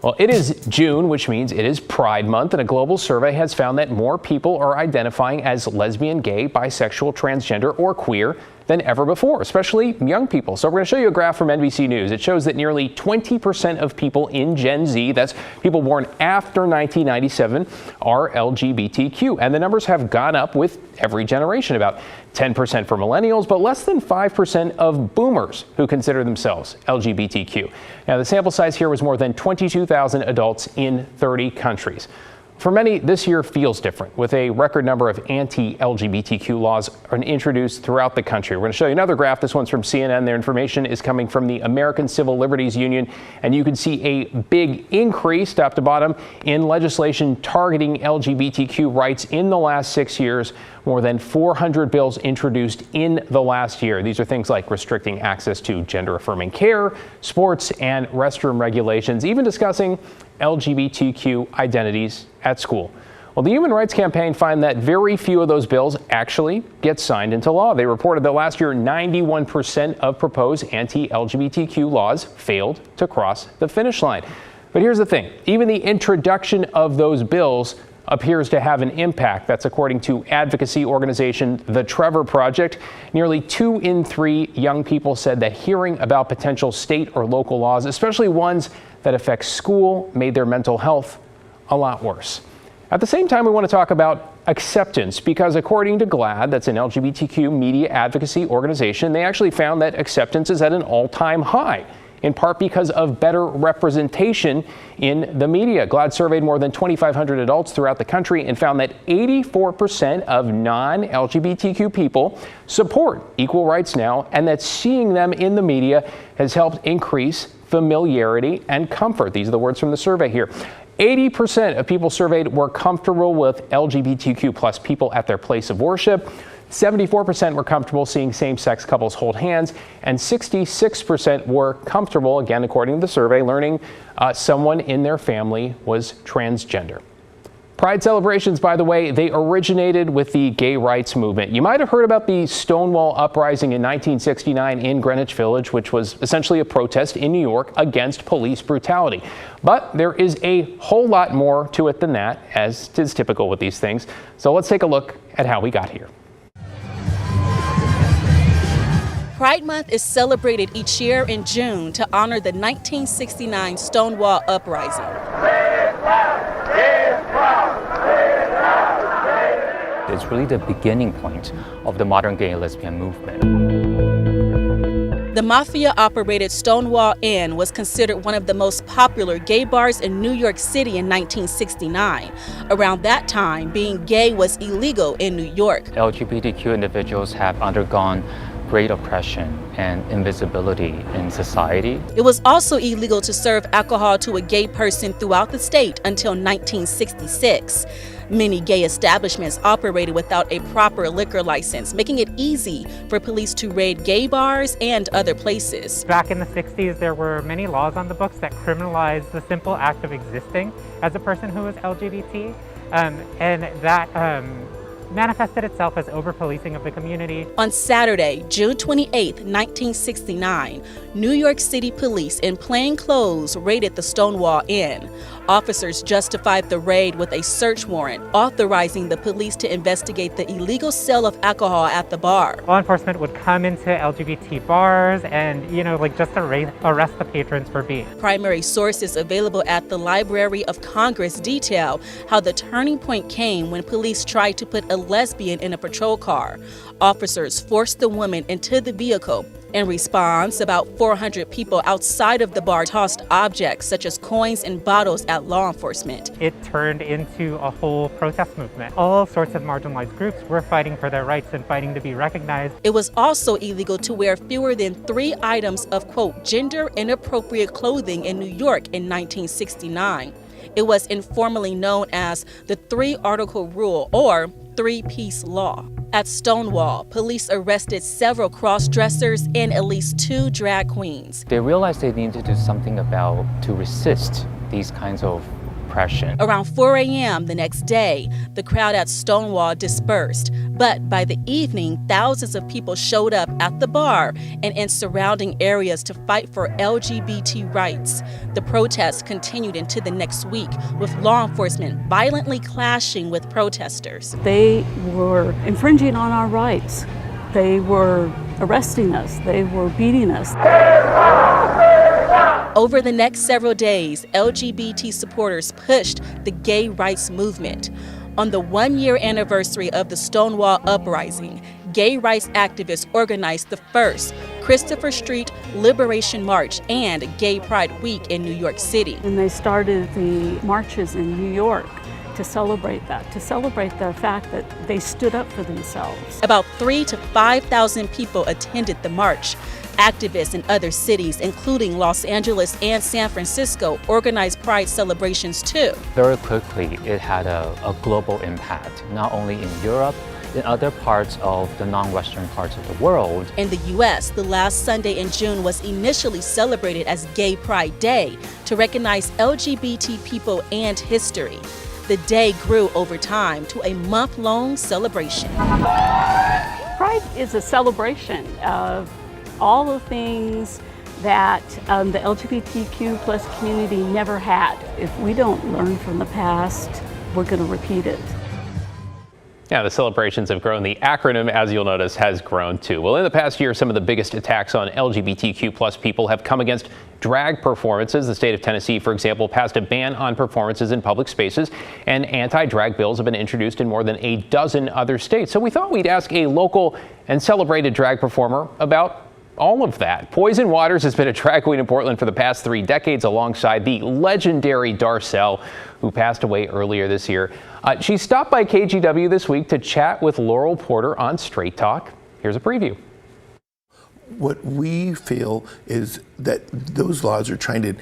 Well, it is June, which means it is Pride Month, and a global survey has found that more people are identifying as lesbian, gay, bisexual, transgender, or queer than ever before, especially young people. So we're going to show you a graph from NBC News. It shows that nearly 20% of people in Gen Z, that's people born after 1997, are LGBTQ. And the numbers have gone up with every generation, about 10% for millennials, but less than 5% of boomers who consider themselves LGBTQ. Now, the sample size here was more than 22,000 adults in 30 countries. For many, this year feels different, with a record number of anti-LGBTQ laws introduced throughout the country. We're going to show you another graph. This one's from CNN. Their information is coming from the American Civil Liberties Union, and you can see a big increase, top to bottom, in legislation targeting LGBTQ rights in the last 6 years. More than 400 bills introduced in the last year. These are things like restricting access to gender-affirming care, sports, and restroom regulations, even discussing LGBTQ identities at school. Well, the Human Rights Campaign find that very few of those bills actually get signed into law. They reported that last year, 91% of proposed anti-LGBTQ laws failed to cross the finish line. But here's the thing, even the introduction of those bills appears to have an impact. That's according to advocacy organization The Trevor Project. Nearly 2 in 3 young people said that hearing about potential state or local laws, especially ones that affect school, made their mental health a lot worse. At the same time, we want to talk about acceptance, because according to GLAAD, that's an LGBTQ media advocacy organization, they actually found that acceptance is at an all-time high, in part because of better representation in the media. GLAAD surveyed more than 2,500 adults throughout the country and found that 84% of non-LGBTQ people support equal rights now, and that seeing them in the media has helped increase familiarity and comfort. These are the words from the survey here. 80% of people surveyed were comfortable with LGBTQ plus people at their place of worship. 74% were comfortable seeing same-sex couples hold hands, and 66% were comfortable, again according to the survey, learning someone in their family was transgender. Pride celebrations, by the way, they originated with the gay rights movement. You might have heard about the Stonewall uprising in 1969 in Greenwich Village, which was essentially a protest in New York against police brutality. But there is a whole lot more to it than that, as is typical with these things. So let's take a look at how we got here. Pride Month is celebrated each year in June to honor the 1969 Stonewall Uprising. It's really the beginning point of the modern gay and lesbian movement. The mafia-operated Stonewall Inn was considered one of the most popular gay bars in New York City in 1969. Around that time, being gay was illegal in New York. LGBTQ individuals have undergone great oppression and invisibility in society. It was also illegal to serve alcohol to a gay person throughout the state until 1966. Many gay establishments operated without a proper liquor license, making it easy for police to raid gay bars and other places. Back in the 60s, there were many laws on the books that criminalized the simple act of existing as a person who was LGBT, and that manifested itself as over-policing of the community. On Saturday, June 28, 1969, New York City police in plain clothes raided the Stonewall Inn. Officers justified the raid with a search warrant, authorizing the police to investigate the illegal sale of alcohol at the bar. Law enforcement would come into LGBT bars and, just arrest the patrons for being. Primary sources available at the Library of Congress detail how the turning point came when police tried to put a lesbian in a patrol car. Officers forced the woman into the vehicle. In response, about 400 people outside of the bar tossed objects such as coins and bottles at law enforcement. It turned into a whole protest movement. All sorts of marginalized groups were fighting for their rights and fighting to be recognized. It was also illegal to wear fewer than 3 items of, quote, gender inappropriate clothing in New York in 1969. It was informally known as the 3-article rule, or 3-piece law. At Stonewall, police arrested several cross-dressers and at least 2 drag queens. They realized they needed to do something to resist these kinds of oppression. Around 4 a.m. the next day, the crowd at Stonewall dispersed. But by the evening, thousands of people showed up at the bar and in surrounding areas to fight for LGBT rights. The protests continued into the next week, with law enforcement violently clashing with protesters. They were infringing on our rights. They were arresting us. They were beating us. Over the next several days, LGBT supporters pushed the gay rights movement. On the one-year anniversary of the Stonewall Uprising, gay rights activists organized the first Christopher Street Liberation March and Gay Pride Week in New York City. And they started the marches in New York to celebrate that, to celebrate the fact that they stood up for themselves. About 3,000 to 5,000 people attended the march. Activists in other cities, including Los Angeles and San Francisco, organized Pride celebrations too. Very quickly, it had a global impact, not only in Europe, in other parts of the non-Western parts of the world. In the U.S., the last Sunday in June was initially celebrated as Gay Pride Day to recognize LGBT people and history. The day grew over time to a month-long celebration. Pride is a celebration of all the things that the LGBTQ plus community never had. If we don't learn from the past, we're going to repeat it. Yeah, the celebrations have grown. The acronym, as you'll notice, has grown too. Well, in the past year, some of the biggest attacks on LGBTQ plus people have come against drag performances. The state of Tennessee, for example, passed a ban on performances in public spaces, and anti-drag bills have been introduced in more than a dozen other states. So we thought we'd ask a local and celebrated drag performer about all of that. Poison Waters has been a drag queen in Portland for the past 3 decades alongside the legendary Darcel, who passed away earlier this year. She stopped by KGW this week to chat with Laurel Porter on Straight Talk. Here's a preview. What we feel is that those laws are trying to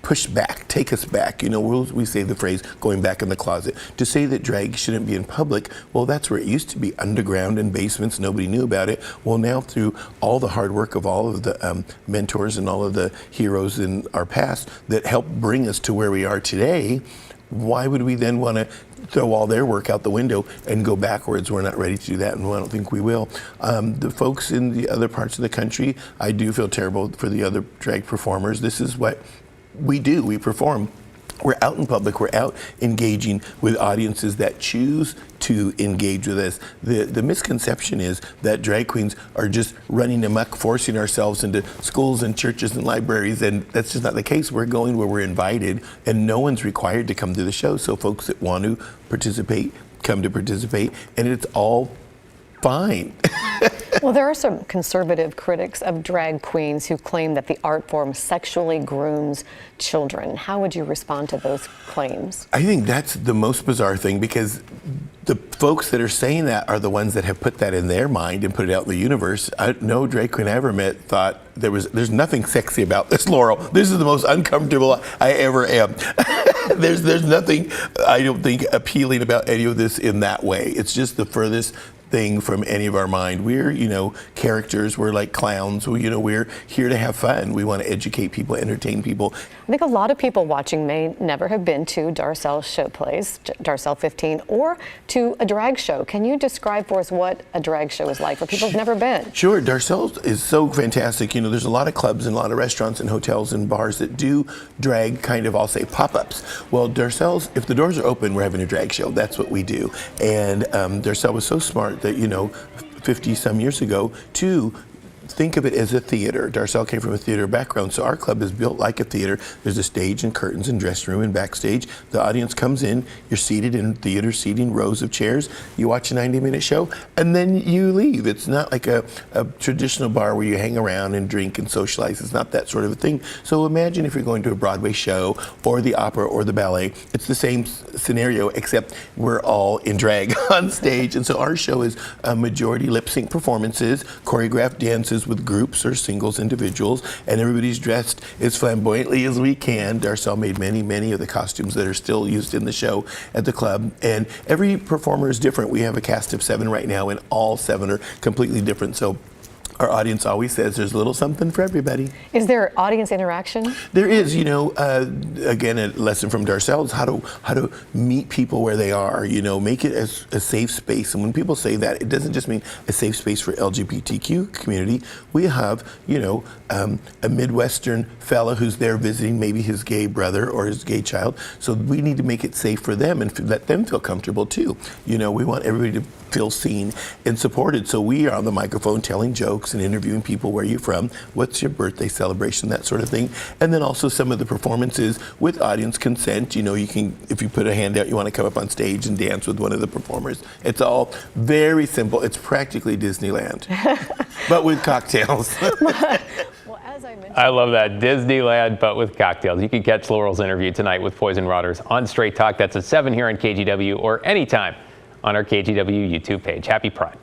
push back, take us back. You know, we say the phrase going back in the closet. To say that drag shouldn't be in public, well, that's where it used to be, underground in basements. Nobody knew about it. Well, now through all the hard work of all of the mentors and all of the heroes in our past that helped bring us to where we are today, why would we then want to throw all their work out the window and go backwards? We're not ready to do that, and I don't think we will. The folks in the other parts of the country, I do feel terrible for the other drag performers. This is what we do. We perform. We're out in public. We're out engaging with audiences that choose to engage with us. The misconception is that drag queens are just running amok, forcing ourselves into schools and churches and libraries, and that's just not the case. We're going where we're invited, and no one's required to come to the show. So folks that want to participate, come to participate, and it's all fine. Well, there are some conservative critics of drag queens who claim that the art form sexually grooms children. How would you respond to those claims? I think that's the most bizarre thing, because the folks that are saying that are the ones that have put that in their mind and put it out in the universe. No drag queen I ever met thought there's nothing sexy about this, Laurel. This is the most uncomfortable I ever am. There's nothing, I don't think, appealing about any of this in that way. It's just the furthest thing from any of our mind. We're, characters. We're like clowns. We're here to have fun. We want to educate people, entertain people. I think a lot of people watching may never have been to Darcel's show plays, Darcel 15, or to a drag show. Can you describe for us what a drag show is like for people who've never been? Sure. Darcel is so fantastic. There's a lot of clubs and a lot of restaurants and hotels and bars that do drag kind of, I'll say, pop-ups. Well, Darcel's, if the doors are open, we're having a drag show. That's what we do. And Darcel was so smart that 50 some years ago to think of it as a theater. Darcel came from a theater background, so our club is built like a theater. There's a stage and curtains and dressing room and backstage. The audience comes in, you're seated in theater seating, rows of chairs. You watch a 90-minute show, and then you leave. It's not like a traditional bar where you hang around and drink and socialize. It's not that sort of a thing. So imagine if you're going to a Broadway show or the opera or the ballet. It's the same scenario, except we're all in drag on stage. And so our show is a majority lip-sync performances, choreographed dances with groups or singles, individuals, and everybody's dressed as flamboyantly as we can. Darcel made many of the costumes that are still used in the show at the club, and every performer is different. We have a cast of 7 right now, and all 7 are completely different. So our audience always says there's a little something for everybody. Is there audience interaction? There is, again, a lesson from Darcel is how to meet people where they are, make it as a safe space. And when people say that, it doesn't just mean a safe space for LGBTQ community. We have, a Midwestern fella who's there visiting maybe his gay brother or his gay child. So we need to make it safe for them and let them feel comfortable too. We want everybody to feel seen and supported. So we are on the microphone telling jokes and interviewing people, where you're from, what's your birthday celebration, that sort of thing. And then also some of the performances with audience consent. You can, if you put a hand out, you want to come up on stage and dance with one of the performers. It's all very simple. It's practically Disneyland, but with cocktails. Well, as I mentioned, I love that. Disneyland, but with cocktails. You can catch Laurel's interview tonight with Poison Rotters on Straight Talk. That's at 7 here on KGW, or anytime on our KGW YouTube page. Happy Pride.